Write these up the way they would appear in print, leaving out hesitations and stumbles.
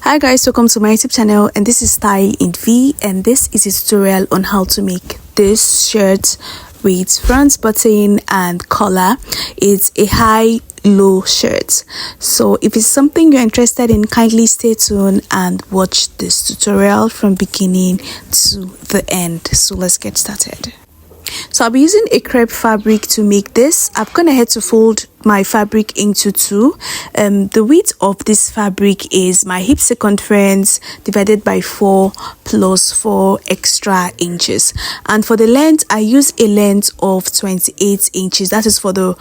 Hi guys, welcome to my YouTube channel, and this is Ty in V, and this is a tutorial on how to make this shirt with front button and collar. It's a high-low shirt, so if it's something you're interested in, kindly stay tuned and watch this tutorial from beginning to the end. So let's get started. So I'll be using a crepe fabric to make this. I'm gonna head to fold my fabric into two. The width of this fabric is my hip circumference divided by 4 plus 4 extra inches, and for the length I use a length of 28 inches. That is for the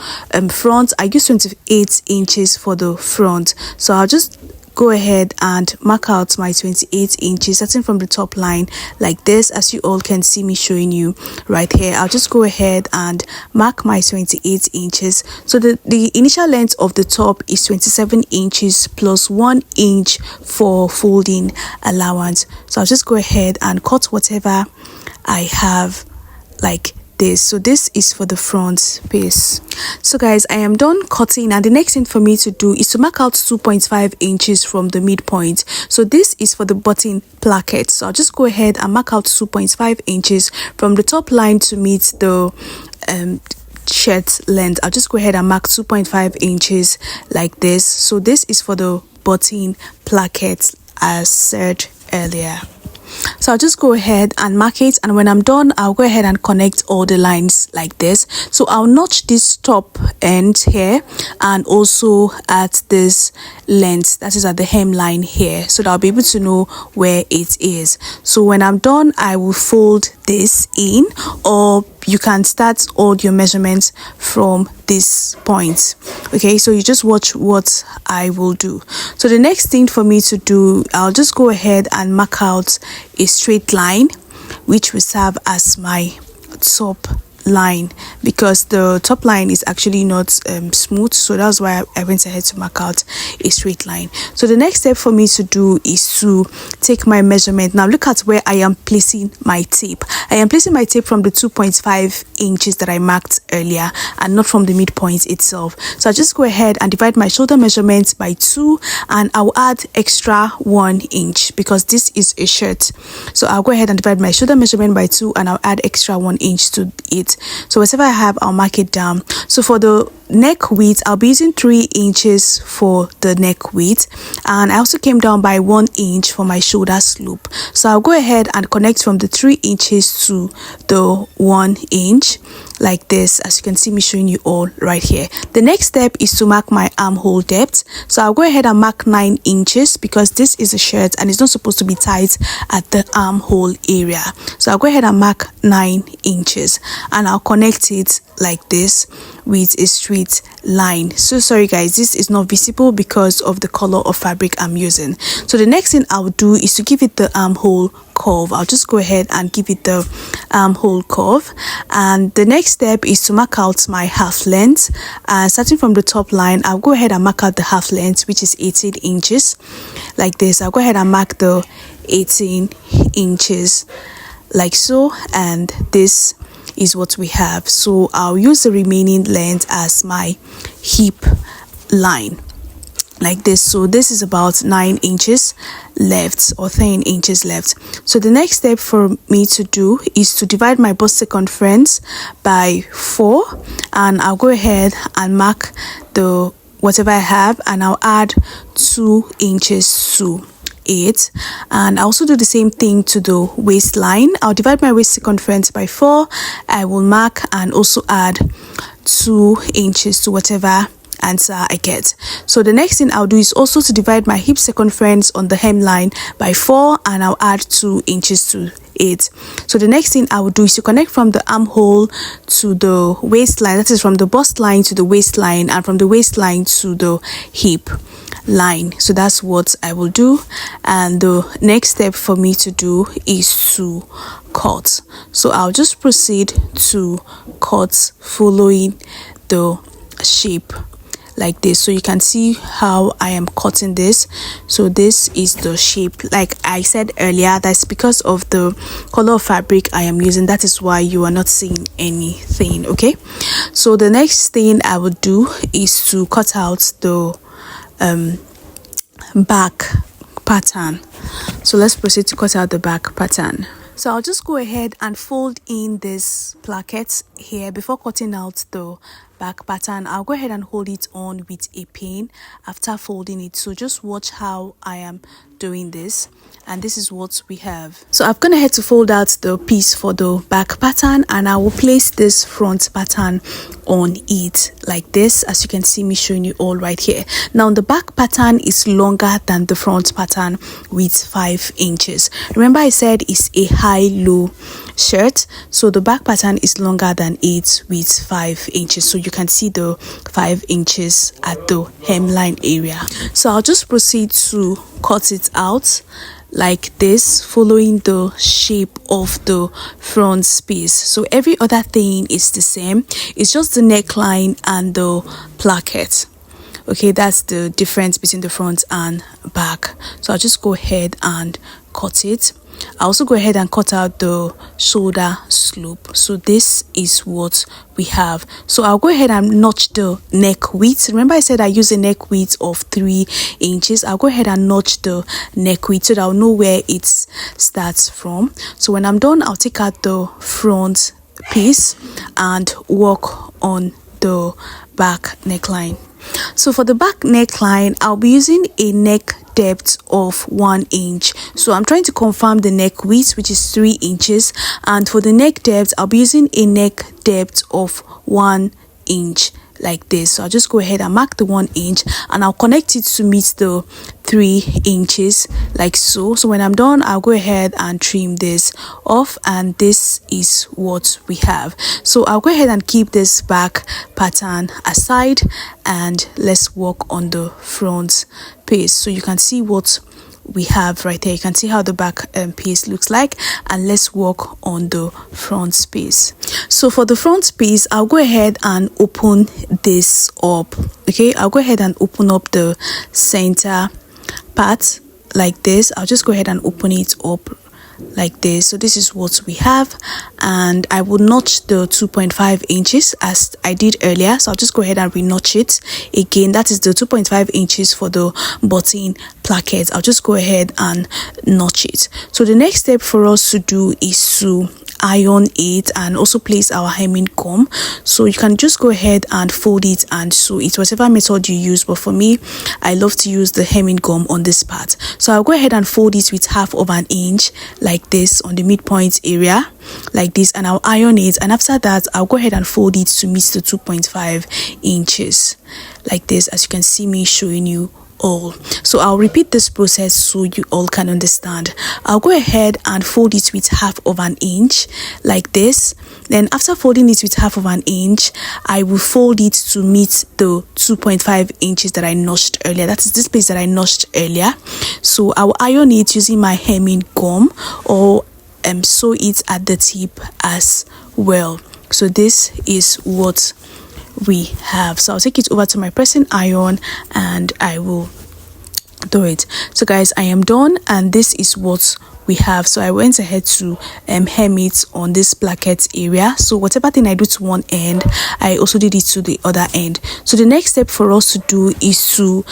front. I use 28 inches for the front, so I'll just go ahead and mark out my 28 inches starting from the top line like this, as you all can see me showing you right here. I'll just go ahead and mark my 28 inches. So the initial length of the top is 27 inches plus 1 inch for folding allowance. So I'll just go ahead and cut whatever I have like this. So this is for the front piece. So guys, I am done cutting, and the next thing for me to do is to mark out 2.5 inches from the midpoint. So this is for the button placket. So I'll just go ahead and mark out 2.5 inches from the top line to meet the shirt length. I'll just go ahead and mark 2.5 inches like this. So this is for the button placket as said earlier. So I'll just go ahead and mark it, and when I'm done I'll go ahead and connect all the lines like this. So I'll notch this top end here and also at this length, that is at the hemline here, so that I'll be able to know where it is. So when I'm done I will fold this in, or you can start all your measurements from this point. Okay, so you just watch what I will do. So the next thing for me to do, I'll just go ahead and mark out a straight line which will serve as my top line, because the top line is actually not smooth, so that's why I went ahead to mark out a straight line. So the next step for me to do is to take my measurement. Now look at where I am placing my tape. I am placing my tape from the 2.5 inches that I marked earlier and not from the midpoint itself. So I'll just go ahead and divide my shoulder measurement by 2, and I'll add extra 1 inch because this is a shirt. So I'll go ahead and divide my shoulder measurement by 2, and I'll add extra 1 inch to it. So whatever I have, I'll mark it down. So for the neck width, I'll be using 3 inches for the neck width, and I also came down by 1 inch for my shoulder slope. So I'll go ahead and connect from the 3 inches to the 1 inch like this, as you can see me showing you all right here. The next step is to mark my armhole depth. So I'll go ahead and mark 9 inches because this is a shirt and it's not supposed to be tight at the armhole area. So I'll go ahead and mark 9 inches, and I'll connect it like this with a straight line. So sorry guys, this is not visible because of the color of fabric I'm using. So the next thing I'll do is to give it the armhole curve. I'll just go ahead and give it the armhole curve, and the next step is to mark out my half length. And starting from the top line, I'll go ahead and mark out the half length, which is 18 inches like this. I'll go ahead and mark the 18 inches like so, and this is what we have. So I'll use the remaining length as my hip line like this. So this is about 9 inches left, or 10 inches left. So the next step for me to do is to divide my bust circumference by 4, and I'll go ahead and mark the whatever I have, and I'll add 2 inches to it. And I also do the same thing to the waistline. I'll divide my waist circumference by 4. I will mark and also add 2 inches to whatever answer I get. So the next thing I'll do is also to divide my hip circumference on the hemline by 4, and I'll add 2 inches to it. So the next thing I will do is to connect from the armhole to the waistline, that is from the bust line to the waistline, and from the waistline to the hip line. So that's what I will do, and the next step for me to do is to cut. So I'll just proceed to cut following the shape like this. So you can see how I am cutting this. So this is the shape. Like I said earlier, that's because of the color of fabric I am using. That is why you are not seeing anything. Okay, so the next thing I would do is to cut out the back pattern. So let's proceed to cut out the back pattern. So I'll just go ahead and fold in this placket here before cutting out the back pattern. I'll go ahead and hold it on with a pin after folding it. So just watch how I am doing this, and this is what we have. So I've gone ahead to fold out the piece for the back pattern, and I will place this front pattern on it like this, as you can see me showing you all right here. Now the back pattern is longer than the front pattern with 5 inches. Remember I said it's a high-low shirt, so the back pattern is longer than it with 5 inches. So you can see the 5 inches at the hemline area. So I'll just proceed to cut it out like this, following the shape of the front piece. So every other thing is the same, it's just the neckline and the placket. Okay, that's the difference between the front and back. So I'll just go ahead and cut it. I also go ahead and cut out the shoulder slope. So this is what we have. So I'll go ahead and notch the neck width. Remember I said I use a neck width of 3 inches. I'll go ahead and notch the neck width so that I'll know where it starts from. So when I'm done, I'll take out the front piece and work on the back neckline. So for the back neckline, I'll be using a neck depth of 1 inch. So I'm trying to confirm the neck width, which is 3 inches, and for the neck depth, I'll be using a neck depth of 1 inch like this. So I'll just go ahead and mark the 1 inch, and I'll connect it to meet the 3 inches like so. So when I'm done, I'll go ahead and trim this off, and this is what we have. So I'll go ahead and keep this back pattern aside, and let's work on the front piece. So you can see what we have right there. You can see how the back piece looks like, and let's work on the front piece. So for the front piece, I'll go ahead and open this up. Okay, I'll go ahead and open up the center part like this. I'll just go ahead and open it up like this. So this is what we have, and I will notch the 2.5 inches as I did earlier. So I'll just go ahead and re-notch it again. That is the 2.5 inches for the button placket. I'll just go ahead and notch it. So the next step for us to do is to iron it and also place our hemming gum. So you can just go ahead and fold it and sew it, whatever method you use, but for me, I love to use the hemming gum on this part. So I'll go ahead and fold it with 1/2 inch like this on the midpoint area like this, and I'll iron it, and after that I'll go ahead and fold it to meet the 2.5 inches like this, as you can see me showing you all. So I'll repeat this process so you all can understand. I'll go ahead and fold it with 1/2 inch like this. Then after folding it with 1/2 inch, I will fold it to meet the 2.5 inches that I notched earlier. That is this place that I notched earlier. So I will iron it using my hemming gum, or sew it at the tip as well. So this is what we have. So I'll take it over to my pressing iron and I will do it. So guys, I am done, and this is what we have. So I went ahead to hem it on this placket area. So whatever thing I do to one end, I also did it to the other end. So the next step for us to do is to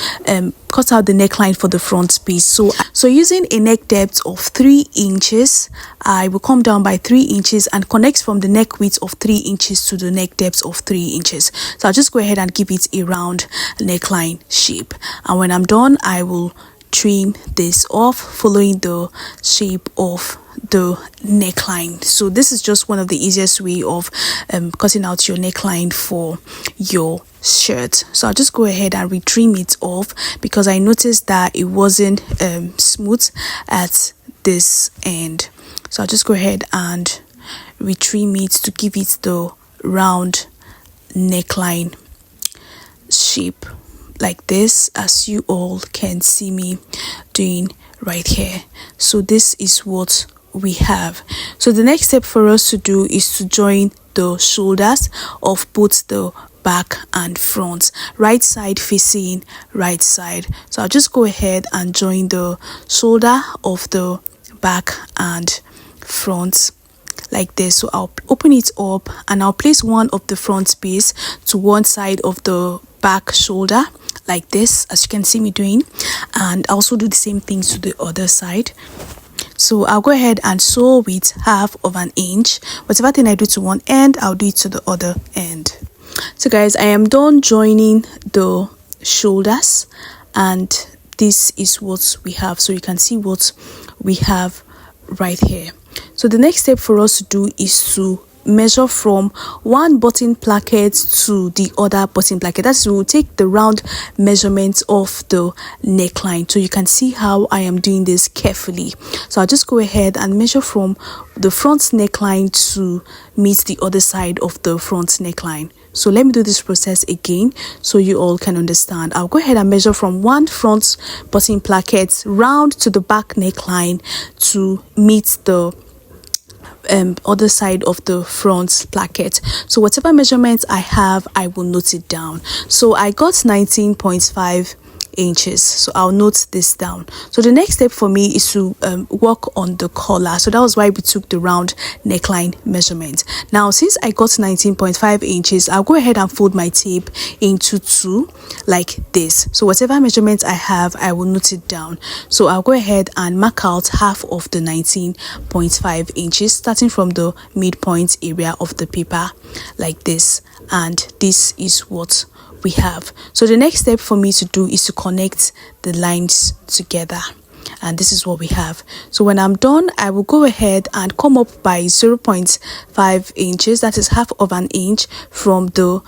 cut out the neckline for the front piece. So using a neck depth of 3 inches, I will come down by 3 inches and connect from the neck width of 3 inches to the neck depth of 3 inches. So I'll just go ahead and give it a round neckline shape, and when I'm done, I will trim this off following the shape of the neckline. So this is just one of the easiest way of cutting out your neckline for your shirt. So I'll just go ahead and retrim it off because I noticed that it wasn't smooth at this end. So I'll just go ahead and retrim it to give it the round neckline shape like this, as you all can see me doing right here. So this is what we have. So the next step for us to do is to join the shoulders of both the back and front, right side facing right side. So I'll just go ahead and join the shoulder of the back and front like this. So I'll open it up and I'll place one of the front piece to one side of the back shoulder like this, as you can see me doing, and also do the same things to the other side. So I'll go ahead and sew with 1/2 inch. Whatever thing I do to one end, I'll do it to the other end. So guys, I am done joining the shoulders, and this is what we have. So you can see what we have right here. So the next step for us to do is to measure from one button placket to the other button placket. That's, we will take the round measurement of the neckline. So you can see how I am doing this carefully. So I'll just go ahead and measure from the front neckline to meet the other side of the front neckline. So let me do this process again so you all can understand. I'll go ahead and measure from one front button placket round to the back neckline to meet the other side of the front placket. So whatever measurements I have, I will note it down. So I got 19.5 inches, so I'll note this down. So the next step for me is to work on the collar. So that was why we took the round neckline measurement. Now since I got 19.5 inches, I'll go ahead and fold my tape into 2 like this. So whatever measurements I have, I will note it down. So I'll go ahead and mark out half of the 19.5 inches, starting from the midpoint area of the paper like this, and this is what we have. So the next step for me to do is to connect the lines together, and this is what we have. So when I'm done, I will go ahead and come up by 0.5 inches, that is 1/2 inch from the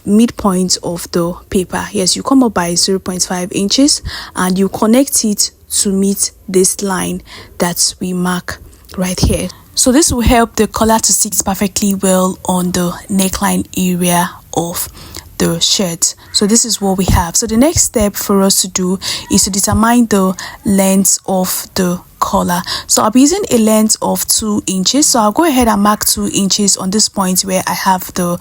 midpoint of the paper. Yes, you come up by 0.5 inches and you connect it to meet this line that we mark right here. So this will help the collar to sit perfectly well on the neckline area of the shirt. So this is what we have. So the next step for us to do is to determine the length of the collar. So I'll be using a length of 2 inches. So I'll go ahead and mark 2 inches on this point where I have the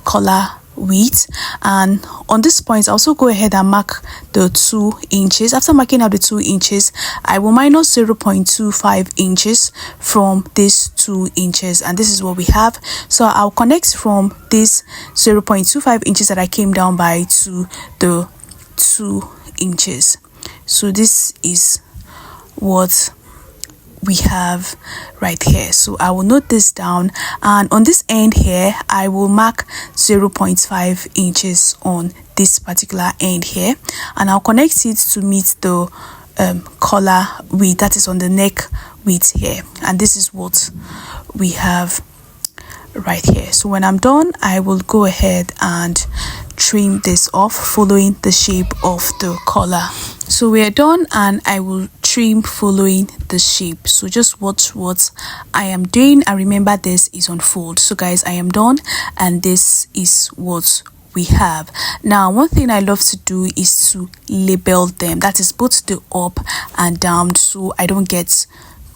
collar width, and on this point I also go ahead and mark the 2 inches. After marking out the 2 inches, I will minus 0.25 inches from this 2 inches, and this is what we have. So I'll connect from this 0.25 inches that I came down by to the 2 inches. So this is what we have right here. So I will note this down, and on this end here I will mark 0.5 inches on this particular end here, and I'll connect it to meet the collar width, that is on the neck width here, and this is what we have right here. So when I'm done, I will go ahead and trim this off following the shape of the collar. So we are done, and I will trim following the shape. So just watch what I am doing, and remember this is on fold. So guys, I am done, and this is what we have. Now one thing I love to do is to label them, that is both the up and down, so I don't get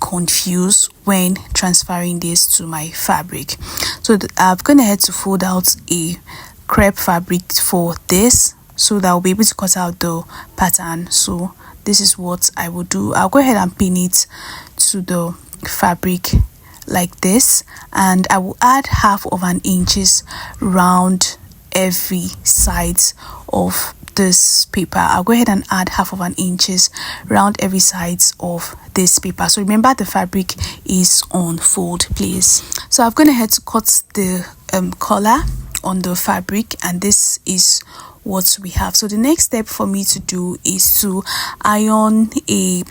confused when transferring this to my fabric. So I'm gonna head to fold out a crepe fabric for this, so that I'll be able to cut out the pattern. So this is what I will do. I'll go ahead and pin it to the fabric like this, and I will add 1/2 inches round every side of this paper. I'll go ahead and add 1/2 inches round every sides of this paper. So remember, the fabric is on fold, please. So I'm going to head to cut the collar on the fabric, and this is what we have. So the next step for me to do is to iron a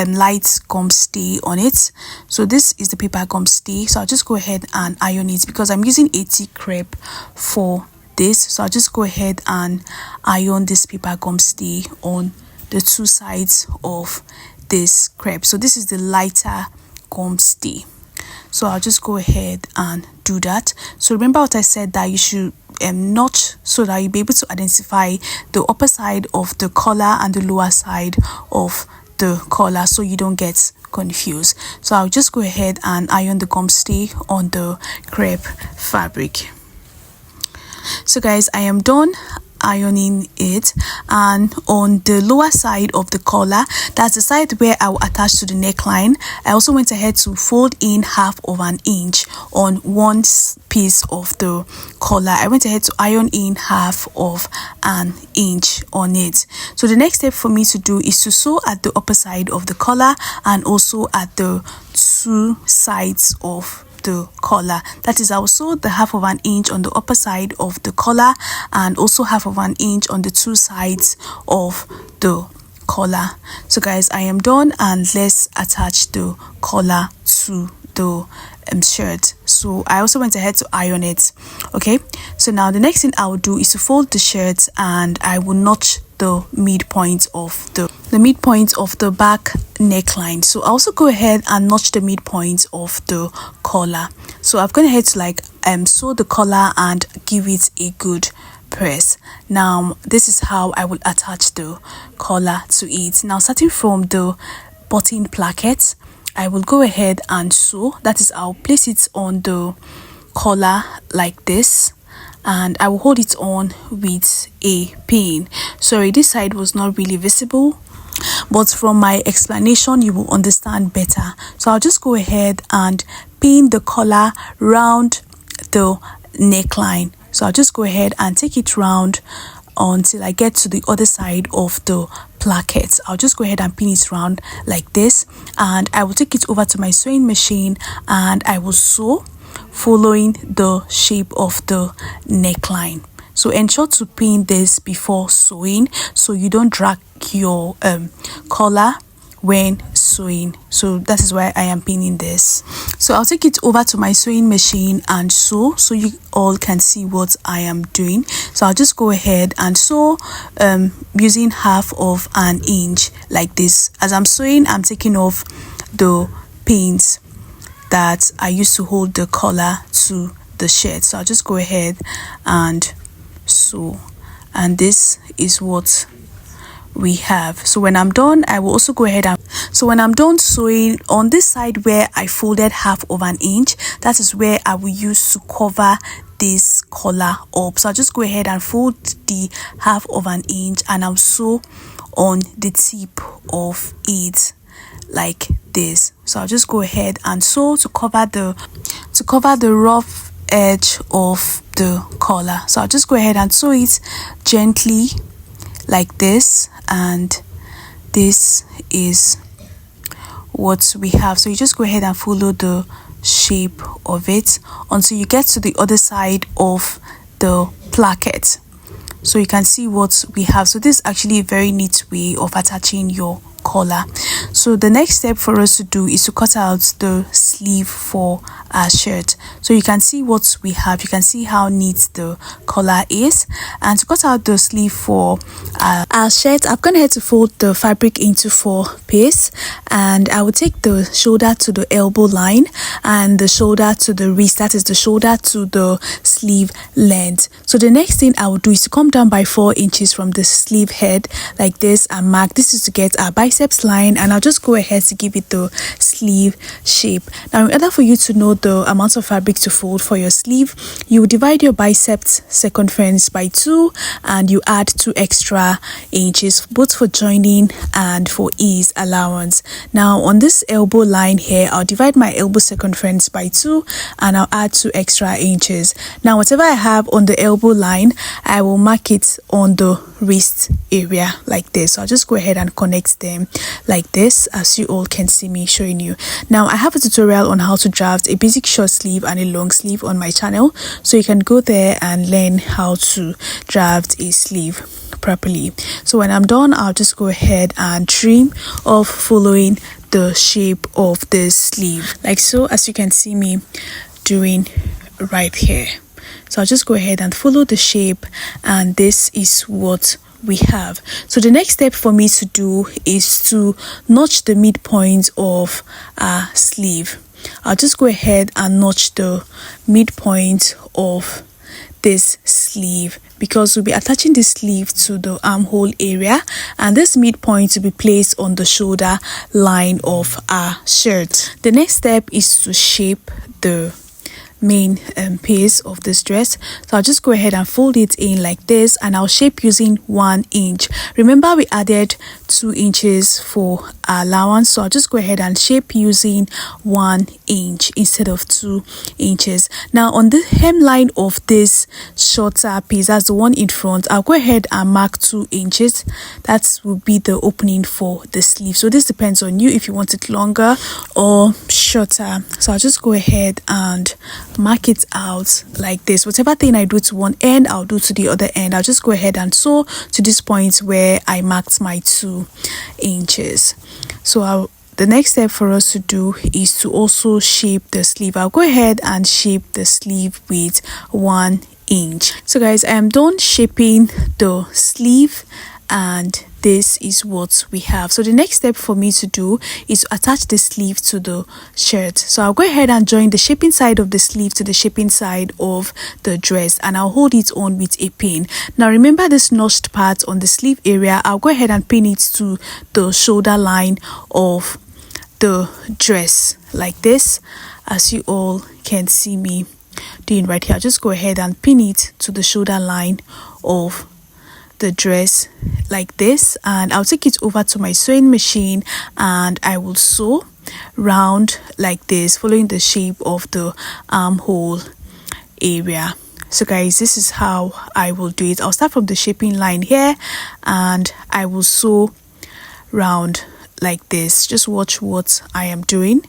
light gum stay on it. So this is the paper gum stay, so I'll just go ahead and iron it because I'm using 80 crepe for this. So I'll just go ahead and iron this paper gum stay on the 2 sides of this crepe. So this is the lighter gum stay, so I'll just go ahead and do that. So remember what I said, that you should notch so that you'll be able to identify the upper side of the collar and the lower side of the collar, so you don't get confused. So I'll just go ahead and iron the gum stay on the crepe fabric. So guys, I am done ironing it, and on the lower side of the collar, that's the side where I will attach to the neckline, I also went ahead to fold in 1/2 inch on one piece of the collar. I went ahead to iron in 1/2 inch on it. So the next step for me to do is to sew at the upper side of the collar and also at the two sides of the collar. That is, I will sew the 1/2 inch on the upper side of the collar and also 1/2 inch on the two sides of the collar. So guys, I am done, and let's attach the collar to the shirt. So I also went ahead to iron it. Okay, so now the next thing I will do is to fold the shirt, and I will notch the midpoint of the back neckline. So I also go ahead and notch the midpoint of the collar. So I've gone ahead to sew the collar and give it a good press. Now this is how I will attach the collar to it. Now, starting from the button placket, I will go ahead and sew. That is, I'll place it on the collar like this, and I will hold it on with a pin. Sorry, this side was not really visible, but from my explanation you will understand better. So I'll just go ahead and pin the collar round the neckline. So I'll just go ahead and take it round until I get to the other side of the placket. I'll just go ahead and pin it round like this, and I will take it over to my sewing machine and I will sew following the shape of the neckline. So ensure to pin this before sewing so you don't drag your collar when sewing. So that is why I am pinning this. So I'll take it over to my sewing machine and sew so you all can see what I am doing. So I'll just go ahead and sew using 1/2 inch like this. As I'm sewing, I'm taking off the pins that I used to hold the collar to the shirt. So I'll just go ahead and sew, and this is what we have. So when I'm done, I will also go ahead and when I'm done sewing on this side where I folded 1/2 inch, that is where I will use to cover this collar up. So I'll just go ahead and fold the 1/2 inch and I'll sew on the tip of it like this. So I'll just go ahead and sew to cover the rough edge of the collar. So I'll just go ahead and sew it gently like this, and this is what we have. So you just go ahead and follow the shape of it until you get to the other side of the placket, so you can see what we have. So this is actually a very neat way of attaching your collar. So the next step for us to do is to cut out the sleeve for our shirt. So you can see what we have. You can see how neat the collar is. And to cut out the sleeve for our shirt, I've gone ahead to fold the fabric into 4 pieces, and I will take the shoulder to the elbow line and the shoulder to the wrist, that is the shoulder to the sleeve length. So the next thing I will do is to come down by 4 inches from the sleeve head like this and mark. This is to get our biceps line, and I'll just go ahead to give it the sleeve shape. Now, in order for you to know the amount of fabric to fold for your sleeve, you divide your biceps circumference by 2 and you add 2 extra inches, both for joining and for ease allowance. Now on this elbow line here, I'll divide my elbow circumference by 2 and I'll add 2 extra inches. Now whatever I have on the elbow line, I will mark it on the wrist area like this. So I'll just go ahead and connect them like this, as you all can see me showing you. Now I have a tutorial on how to draft a basic short sleeve and a long sleeve on my channel, so you can go there and learn how to draft a sleeve properly. So when I'm done, I'll just go ahead and trim off following the shape of the sleeve like so, as you can see me doing right here. So I'll just go ahead and follow the shape, and this is what we have. So the next step for me to do is to notch the midpoint of our sleeve. I'll just go ahead and notch the midpoint of this sleeve, because we'll be attaching the sleeve to the armhole area, and this midpoint will be placed on the shoulder line of our shirt. The next step is to shape the main piece of this dress. So I'll just go ahead and fold it in like this, and I'll shape using 1 inch. Remember, we added 2 inches for allowance, so I'll just go ahead and shape using 1 inch instead of 2 inches. Now on the hemline of this shorter piece, that's the one in front, I'll go ahead and mark 2 inches. That will be the opening for the sleeve. So this depends on you if you want it longer or shorter. So I'll just go ahead and mark it out like this. Whatever thing I do to one end, I'll do to the other end. I'll just go ahead and sew to this point where I marked my 2 inches. So the next step for us to do is to also shape the sleeve. I'll go ahead and shape the sleeve with 1 inch. So guys, I am done shaping the sleeve, and this is what we have. So the next step for me to do is to attach the sleeve to the shirt. So I'll go ahead and join the shaping side of the sleeve to the shaping side of the dress, and I'll hold it on with a pin. Now remember this notched part on the sleeve area, I'll go ahead and pin it to the shoulder line of the dress like this, as you all can see me doing right here. I'll just go ahead and pin it to the shoulder line of the dress like this, and I'll take it over to my sewing machine and I will sew round like this, following the shape of the armhole area. So guys, this is how I will do it. I'll start from the shaping line here and I will sew round like this. Just watch what I am doing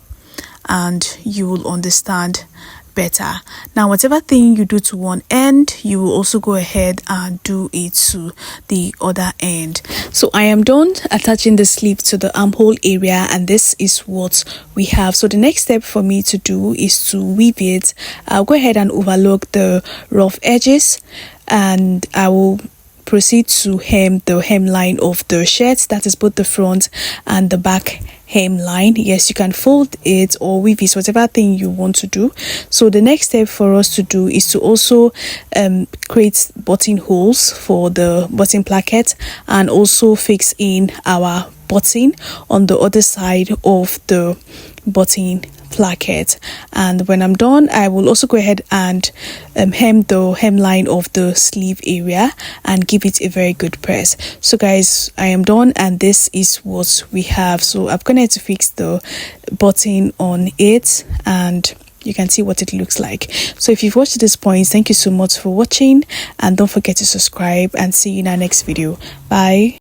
and you will understand better. Now whatever thing you do to one end, you will also go ahead and do it to the other end. So I am done attaching the sleeve to the armhole area, and this is what we have. So the next step for me to do is to weave it. I'll go ahead and overlock the rough edges, and I will proceed to hem the hemline of the shirt, that is both the front and the back hemline. Yes, you can fold it or weave it, whatever thing you want to do. So the next step for us to do is to also create buttonholes for the button placket, and also fix in our button on the other side of the button placket. And when I'm done, I will also go ahead and hem the hemline of the sleeve area and give it a very good press. So guys, I am done, and this is what we have. So I'm gonna to fix the button on it, and you can see what it looks like. So if you've watched to this point, thank you so much for watching, and don't forget to subscribe, and see you in our next video. Bye.